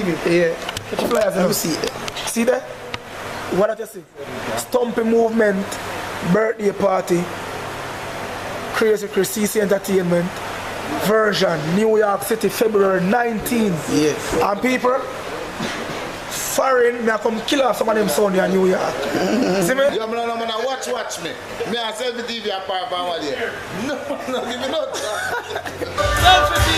TV. Yeah. Put your flyers. Let me see it. See that? What did you see? Stumpy Movement, birthday party, Crazy Chris CC Entertainment, version, New York City, February 19th. Yes. And people, foreign, me I come kill off some of them Sunday in New York. See me? You man, watch me. Me I Selfi TV apart from what there. No, give me not. Selfi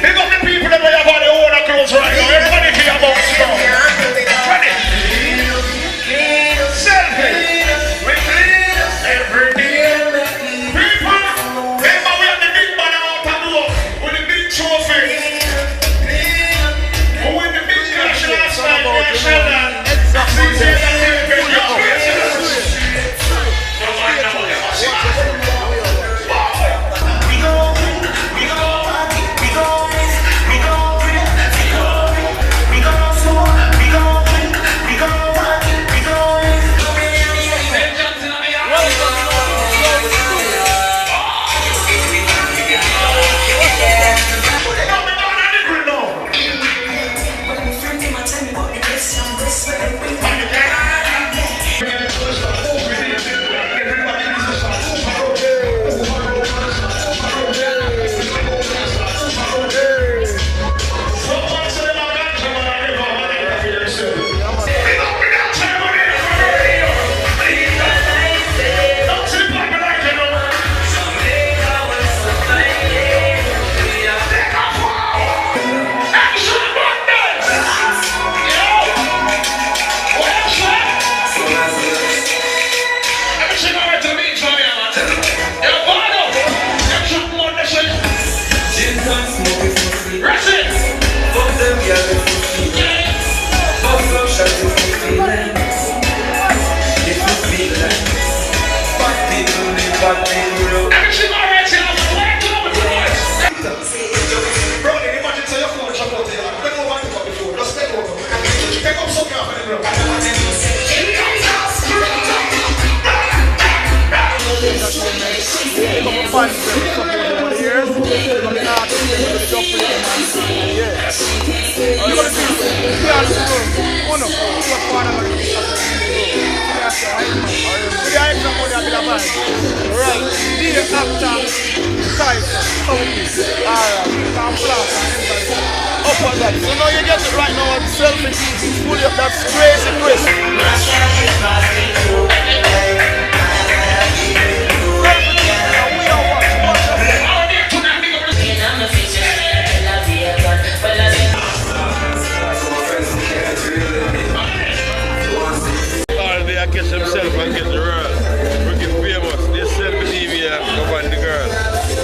Pick up the people that have got their own clothes right now. Everybody feel about stuff. Ready? Selfi. We clean every day. People, remember we have the big banner out of door with the big trophy. With the big cash last night. So now you get it right now on Selfi TV, fully up, that's Crazy Chris. All day I catch himself and get the world. Freaking famous. This Selfi TV go find the girl.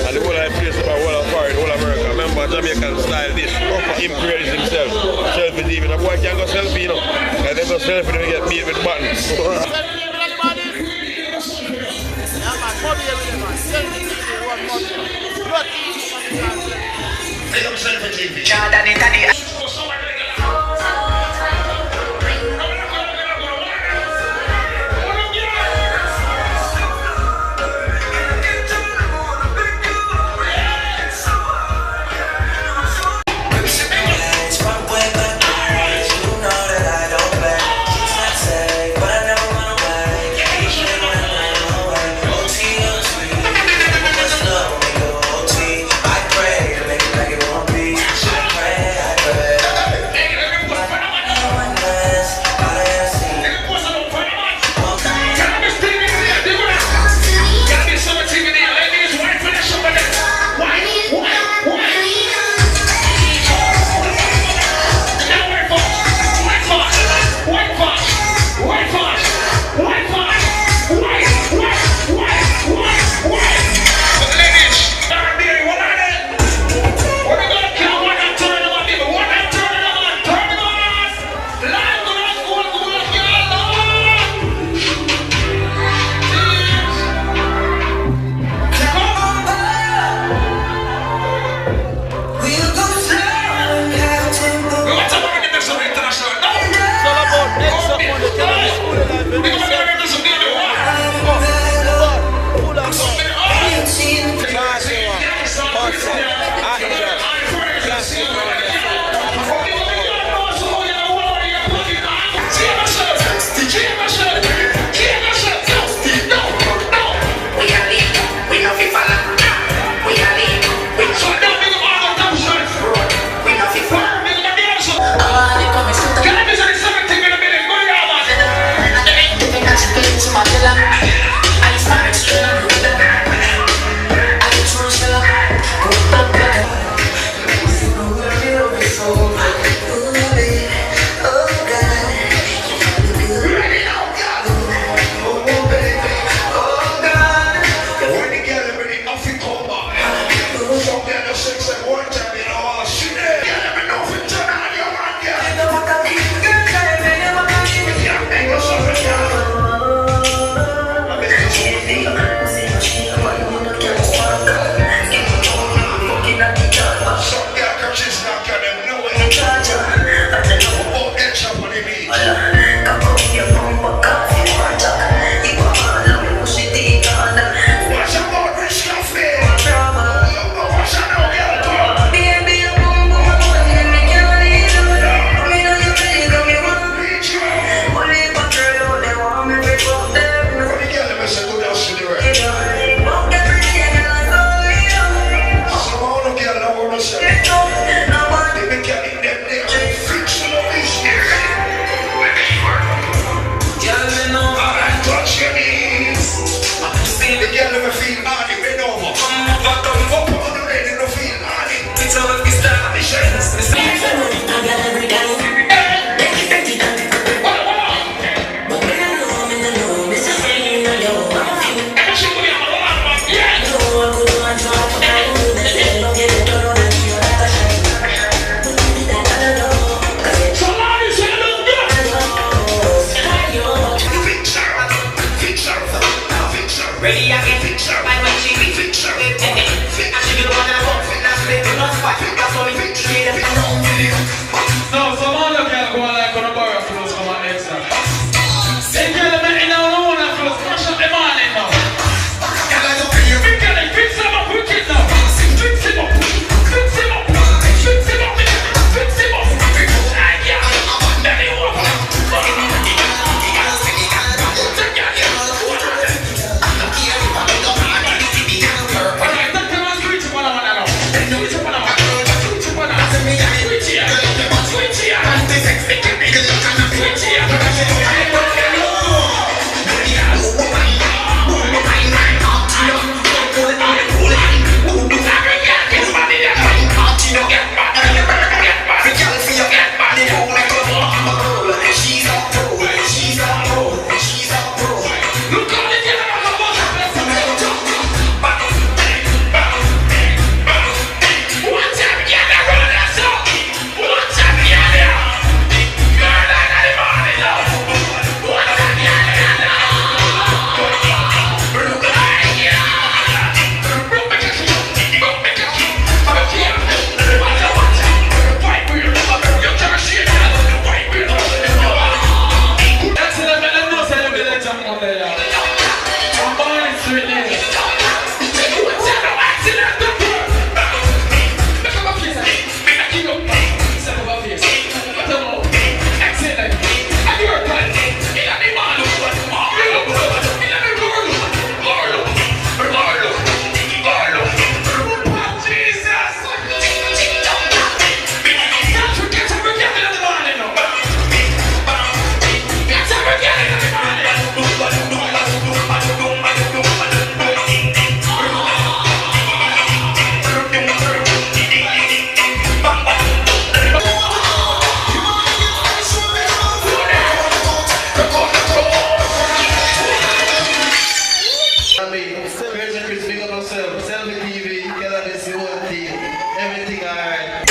And the whole I place about whole of Paris, whole America. Remember Jamaican style this. Him created himself. Selfi TV. The boy can go selfie, you know. And they go selfie and get beat with buttons. I pray to make it like it won't be. I pray. Ready again, my when she be fixer. And she get one and a half, that's the not fight. That's all we trade and no, some other girl go like on a bar of clothes from an extra. They girl them in now no one of clothes, crush up the morning now. Big girl, fix them up, quick it now. Fix him up, fix him up, fix him up, fix him up. Then he walk. Alright, that time I'm switch up on a one now. Switch up on a one. Switch up on a one. Switch here. Switch here. Switch here. Selfi TV, Kanabis Selfi, everything alright.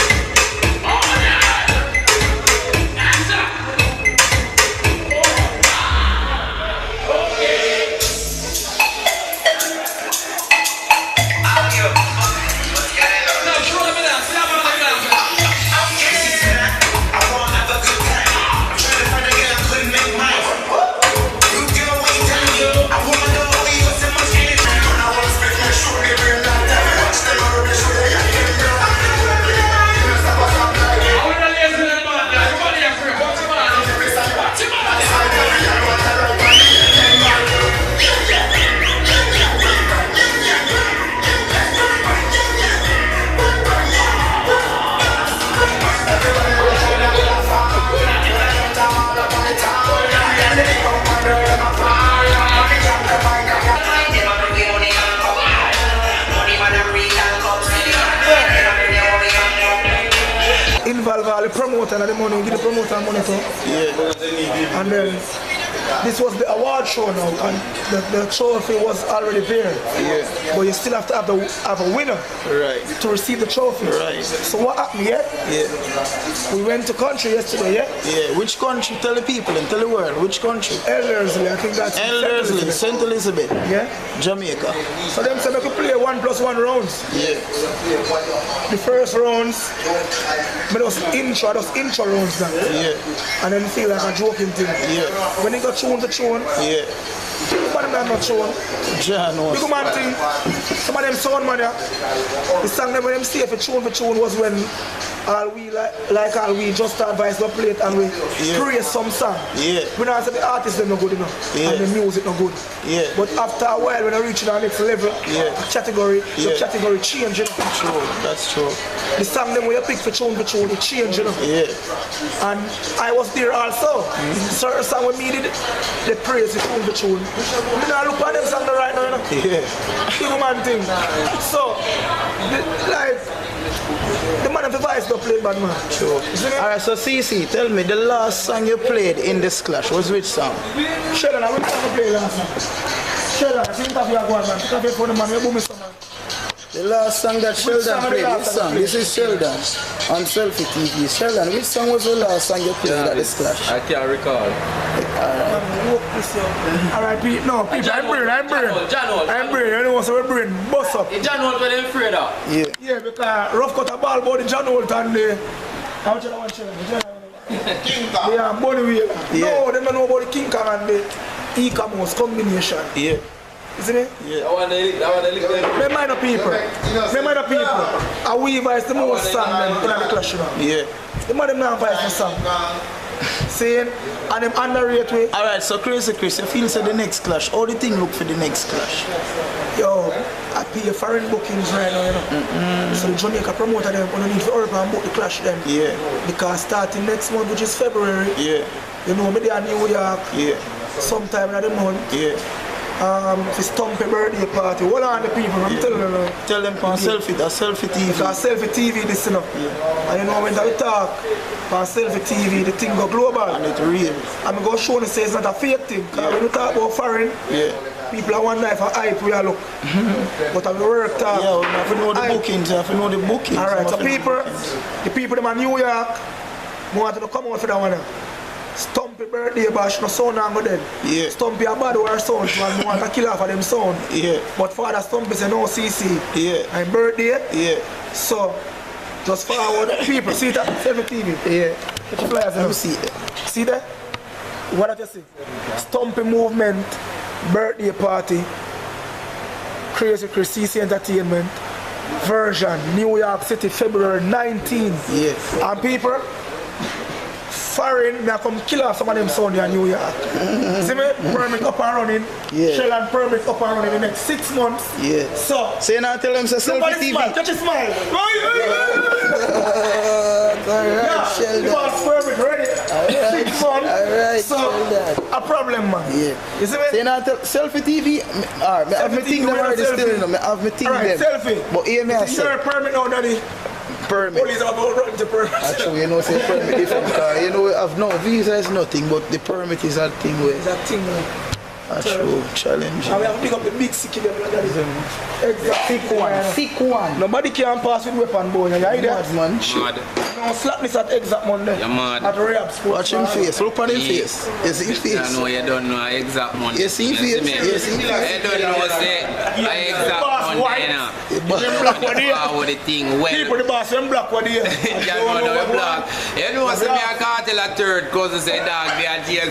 Involve all the promoter and the money, give the promoter money too. Yeah. And then this was the award show now, and the trophy was already there. Yeah. But you still have to have a winner. Right. To receive the trophy. Right. So what happened, yeah? Yeah. We went to country yesterday, yeah? Yeah. Which country? Tell the people and tell the world. Which country? Ellerslie, I think that's Ellerslie, St. Elizabeth. Yeah. Jamaica. So them said they could play 1+1 rounds. Yeah. The first rounds, but it was intro rounds now. Yeah. And then feel like a joking thing. Yeah. When they got tune to tune, yeah. But them not tune. John knows. Big man thing. Some of them sound man, yeah. The song them when them stay for tune was when all we just start vice we play it and we create some song. Yeah. We don't say the artists them not good enough. Yeah. And the music not good. Yeah. But after a while when I reach the next level, yeah. the category change, you know. True, that's true. The song them when you pick for tune, it change, you know. Yeah. And I was there also. Certain song we needed, they praise the tune. You know, look at them song right now, you know. Yeah. Big man thing. So, the man of the voice don't play bad man. True. Alright, so CC, tell me the last song you played in this clash was which song? Sheldon, I went to play last song. Sheldon, I think that you are going, man. Take a for the man, you boom me some man. The last song that Sheldon played, which song? This is Sheldon on Selfi TV. Sheldon, which song was the last song you played at the Splash? I can't recall. Alright, no, people, I'm brain, you know, so we're brain, bust up. John Holt were afraid of. Yeah, because rough cut a ball about the John Holt and the... How much I want to King Kong. Yeah, Bonnie Wheeler. Yeah. No, they don't know about the King Kong and the E-Commerce combination. Yeah. Isn't it? I want to look at They mind the people. They mind the people. A Weaver is the most song them in the clash room. Yeah. The man them now voice the song. Saying, and them underrate way. Alright, so Crazy Chris, you feel so the next clash. How do you think look for the next clash? Yo, I pay foreign bookings right now, you know. So the Jamaica promoter them gonna need to hurry and book the clash then. Yeah. Because starting next month, which is February, Yeah. you know, me there in New York, Yeah. sometime in the month. Yeah. For Stumpy birthday party. What are the people? I'm telling you. Tell them on Selfi, that's Selfi TV. Because Selfi TV this you know. And you know when I talk on Selfi TV, the thing go global. And it's real. I'm going to show you say it's not a fake thing. Because when you talk about foreign, people are one knife for hype we are look. But I work talk. Yeah, we have to know the bookings, you have to know the bookings. Alright, so people, the people them in New York, I want to come out for that one. Stumpy birthday bash no sound and go dead. Yeah. Stumpy a bad war sound, so I want to kill off of them sound. Yeah. But Father Stumpy say no CC. Yeah. And birthday. Yeah. So just forward people. See that? Selfi TV. Yeah. Put your flyers Let me on. see it. See that? What did you see? Stumpy movement, birthday party, Crazy Chris CC Entertainment, version, New York City, February 19th. Yeah. And people, foreign, me come kill off some of them sound in New York. See me? Permit up and running. Yeah. Shell and permit up and running in the next 6 months. Yeah. So, So you now tell them say Selfi somebody TV. smile, touch a smile. Alright, Sheldon. You want permit ready? 6 months. Alright, So, Sheldon. a problem, man. Yeah. You see me? So you now tell Selfi TV, alright, I have me think them already still, you know, I have me think Alright, them. Selfi. But hear me I You're say, a permit now, daddy. permit. Police are about running to permit. Actually, you know, say permit different car. You know, I've no visa is nothing, but the permit is a thing where. That thing, man. Actually, challenging. And we have to pick up the big sicky them like that. Exact thick one. Thick one. Nobody can pass with weapon, boy. You hear that? Mad man. Mad. No slackness at exact Monday. You're mad. At REHAB sports. Watch him face. Look on him face. You see him I face. know you don't know exact money. You see him face. You see him I face. don't know say exact money, you know. Them black one here. How the thing well. People the boss, them black one here. You know the black. You know say me a cartel a third cause say dog they are jail.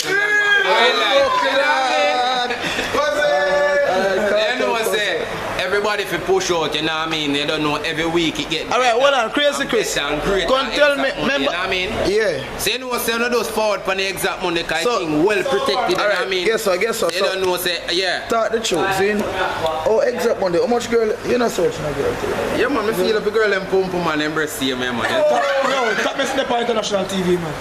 You know say everybody fi push out, you know what I mean? They don't know every week it get. Alright, hold on, Crazy Chris. Come Come tell me, you know remember. what I mean? Yeah. So you know say no those forward for the exact money because So- thing well protected, you know what I Alright, mean? guess what, guess what. They don't know say yeah. Talk the truth, see? Oh, exact Monday. How much girl, you're not searching a girl today? Yeah man, me feel up a girl and pump man embrace you man. No, that makes the international TV, man.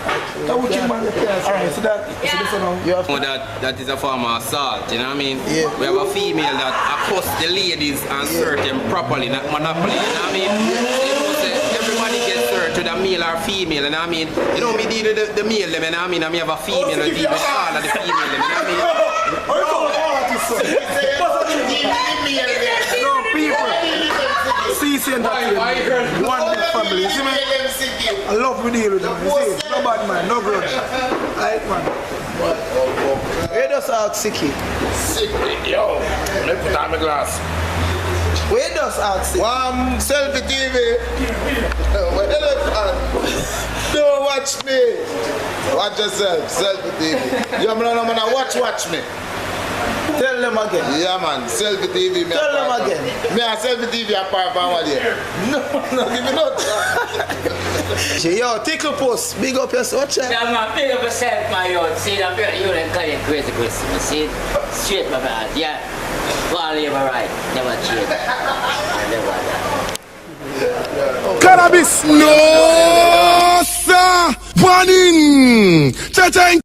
That would kill man. Alright, so that, so this one now. You have know that is a form of assault, you know what I mean? Yeah. We have a female that accosts the ladies and search them properly, not monopoly, you know what I mean? You know, say everybody gets searched with a male or female, you know what I mean? You know, me deal with the male, them, you know what I mean? And me have a female and deal with all of the female, them, you know what I mean? No, people. CC Entertainment. One big family. You see me? I love to deal with them. You see? No bad man, no grudge. Alright, man. We just ask Siki. Yo, let me put on my glass. We just ask Siki. Selfi TV. Don't watch me. Watch yourself, Selfi TV. You man, watch me. Tell them again. Yeah man, Selfi TV. Tell them again. Me a Selfi TV apart from what there. No, give me no. Yo, tickle post. Big up yourself. Watch out. Yeah, man, big up yourself, my youth. See, I'm very you and call it Crazy Chris. You see, straight my bad. Yeah, fall over right. Never change. Never that. Kanabis, no, sir. One in. Cha-ching.